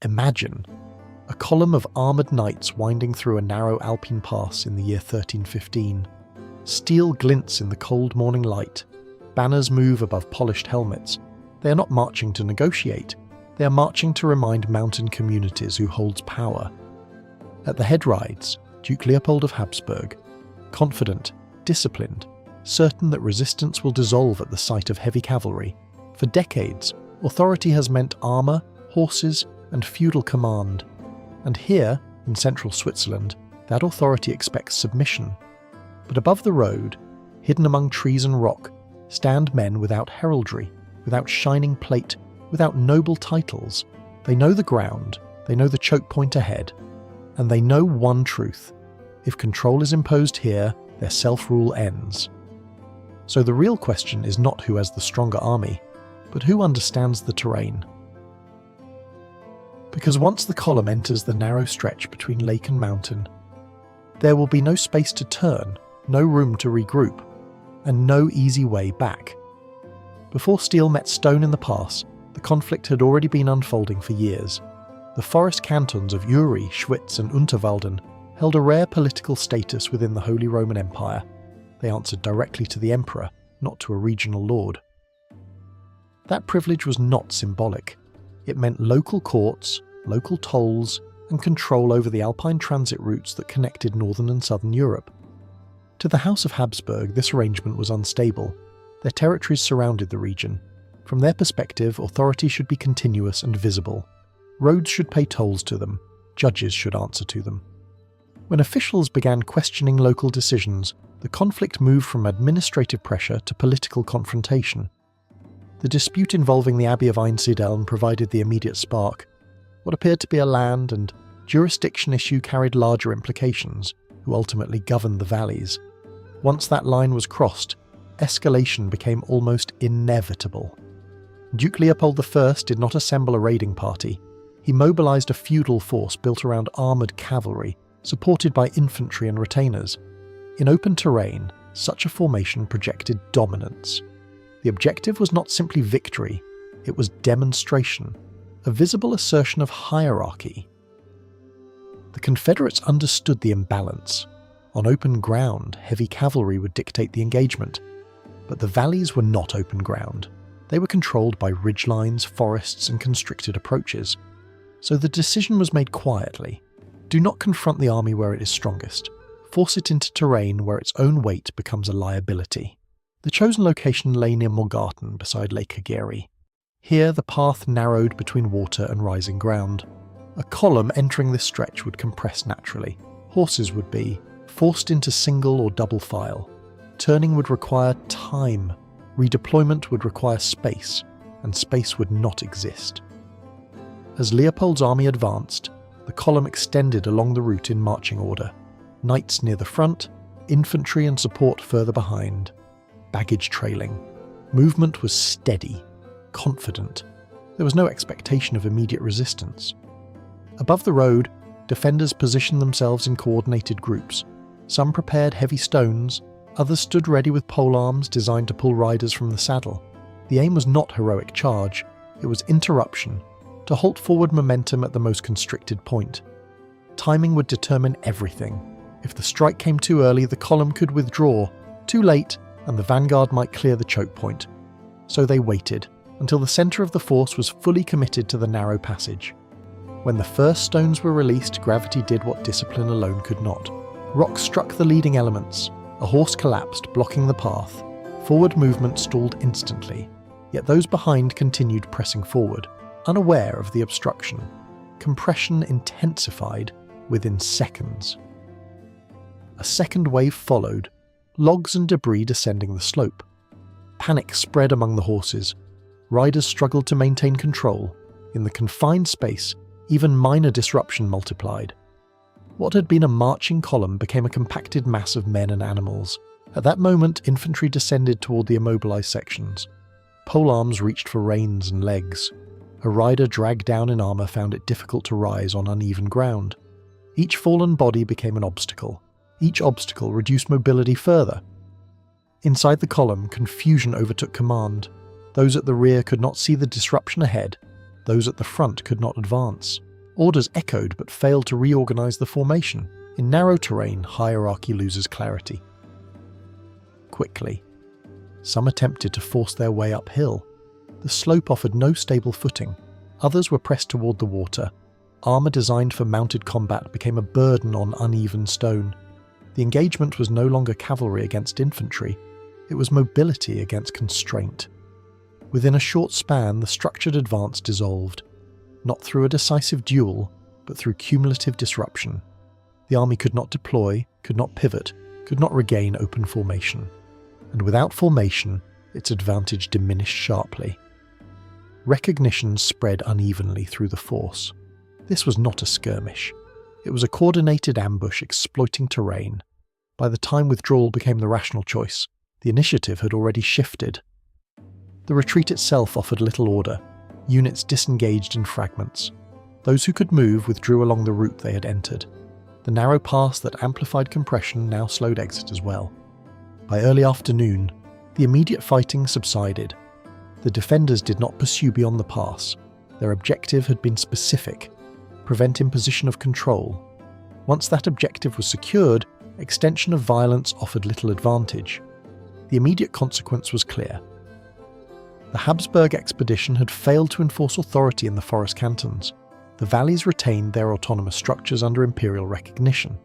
Imagine a column of armoured knights winding through a narrow Alpine pass in the year 1315. Steel glints in the cold morning light. Banners move above polished helmets. They are not marching to negotiate. They are marching to remind mountain communities who holds power. At the head rides Duke Leopold of Habsburg, confident, disciplined, certain that resistance will dissolve at the sight of heavy cavalry. For decades, authority has meant armour, horses, and feudal command. And here, in central Switzerland, that authority expects submission. But above the road, hidden among trees and rock, stand men without heraldry, without shining plate, without noble titles. They know the ground, they know the choke point ahead, and they know one truth. If control is imposed here, their self-rule ends. So the real question is not who has the stronger army, but who understands the terrain. Because once the column enters the narrow stretch between lake and mountain, there will be no space to turn, no room to regroup, and no easy way back. Before steel met stone in the pass, the conflict had already been unfolding for years. The forest cantons of Uri, Schwyz and Unterwalden held a rare political status within the Holy Roman Empire. They answered directly to the emperor, not to a regional lord. That privilege was not symbolic. It meant local courts, local tolls, and control over the Alpine transit routes that connected northern and southern Europe. To the House of Habsburg, this arrangement was unstable. Their territories surrounded the region. From their perspective, authority should be continuous and visible. Roads should pay tolls to them. Judges should answer to them. When officials began questioning local decisions, the conflict moved from administrative pressure to political confrontation. The dispute involving the Abbey of Einsiedeln provided the immediate spark. What appeared to be a land and jurisdiction issue carried larger implications, who ultimately governed the valleys. Once that line was crossed, escalation became almost inevitable. Duke Leopold I did not assemble a raiding party. He mobilised a feudal force built around armoured cavalry, supported by infantry and retainers. In open terrain, such a formation projected dominance. The objective was not simply victory, it was demonstration, a visible assertion of hierarchy. The Confederates understood the imbalance. On open ground, heavy cavalry would dictate the engagement. But the valleys were not open ground. They were controlled by ridgelines, forests, and constricted approaches. So the decision was made quietly. Do not confront the army where it is strongest. Force it into terrain where its own weight becomes a liability. The chosen location lay near Morgarten beside Lake Hageri. Here the path narrowed between water and rising ground. A column entering this stretch would compress naturally. Horses would be forced into single or double file. Turning would require time. Redeployment would require space, and space would not exist. As Leopold's army advanced, the column extended along the route in marching order. Knights near the front, infantry and support further behind. Baggage trailing. Movement was steady, confident. There was no expectation of immediate resistance. Above the road, defenders positioned themselves in coordinated groups. Some prepared heavy stones, others stood ready with polearms designed to pull riders from the saddle. The aim was not heroic charge, it was interruption, to halt forward momentum at the most constricted point. Timing would determine everything. If the strike came too early, the column could withdraw. Too late, and the vanguard might clear the choke point. So they waited, until the centre of the force was fully committed to the narrow passage. When the first stones were released, gravity did what discipline alone could not. Rocks struck the leading elements. A horse collapsed, blocking the path. Forward movement stalled instantly, yet those behind continued pressing forward, unaware of the obstruction. Compression intensified within seconds. A second wave followed, logs and debris descending the slope. Panic spread among the horses. Riders struggled to maintain control. In the confined space, even minor disruption multiplied. What had been a marching column became a compacted mass of men and animals. At that moment, infantry descended toward the immobilized sections. Polearms reached for reins and legs. A rider dragged down in armor found it difficult to rise on uneven ground. Each fallen body became an obstacle. Each obstacle reduced mobility further. Inside the column, confusion overtook command. Those at the rear could not see the disruption ahead. Those at the front could not advance. Orders echoed but failed to reorganize the formation. In narrow terrain, hierarchy loses clarity. Quickly, some attempted to force their way uphill. The slope offered no stable footing. Others were pressed toward the water. Armour designed for mounted combat became a burden on uneven stone. The engagement was no longer cavalry against infantry. It was mobility against constraint. Within a short span, the structured advance dissolved, not through a decisive duel, but through cumulative disruption. The army could not deploy, could not pivot, could not regain open formation. And without formation, its advantage diminished sharply. Recognition spread unevenly through the force. This was not a skirmish. It was a coordinated ambush exploiting terrain. By the time withdrawal became the rational choice, the initiative had already shifted. The retreat itself offered little order. Units disengaged in fragments. Those who could move withdrew along the route they had entered. The narrow pass that amplified compression now slowed exit as well. By early afternoon, the immediate fighting subsided. The defenders did not pursue beyond the pass. Their objective had been specific: prevent imposition of control. Once that objective was secured, extension of violence offered little advantage. The immediate consequence was clear. The Habsburg expedition had failed to enforce authority in the forest cantons. The valleys retained their autonomous structures under imperial recognition.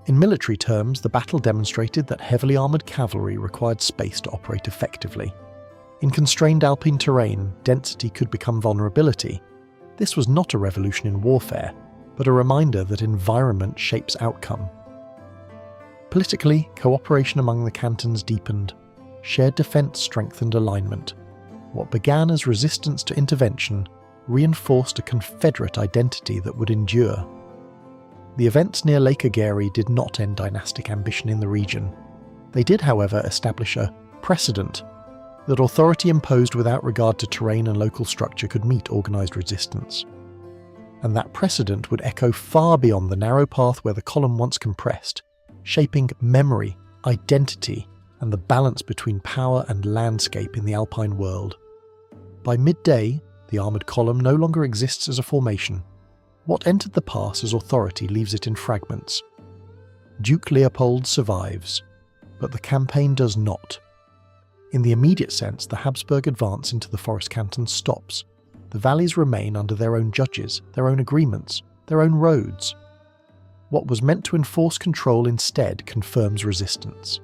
In military terms, the battle demonstrated that heavily armoured cavalry required space to operate effectively. In constrained Alpine terrain, density could become vulnerability. This was not a revolution in warfare, but a reminder that environment shapes outcome. Politically, cooperation among the cantons deepened. Shared defence strengthened alignment. What began as resistance to intervention reinforced a Confederate identity that would endure. The events near Lake Ageri did not end dynastic ambition in the region. They did, however, establish a precedent that authority imposed without regard to terrain and local structure could meet organised resistance. And that precedent would echo far beyond the narrow path where the column once compressed, shaping memory, identity, and the balance between power and landscape in the Alpine world. By midday, the armoured column no longer exists as a formation. What entered the pass as authority leaves it in fragments. Duke Leopold survives, but the campaign does not. In the immediate sense, the Habsburg advance into the forest canton stops. The valleys remain under their own judges, their own agreements, their own roads. What was meant to enforce control instead confirms resistance.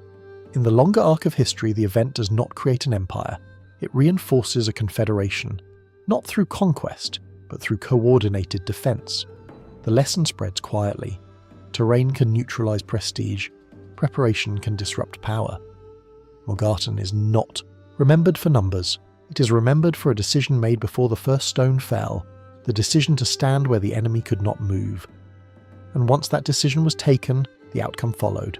In the longer arc of history, the event does not create an empire. It reinforces a confederation, not through conquest, but through coordinated defence. The lesson spreads quietly. Terrain can neutralise prestige. Preparation can disrupt power. Morgarten is not remembered for numbers. It is remembered for a decision made before the first stone fell, the decision to stand where the enemy could not move. And once that decision was taken, the outcome followed.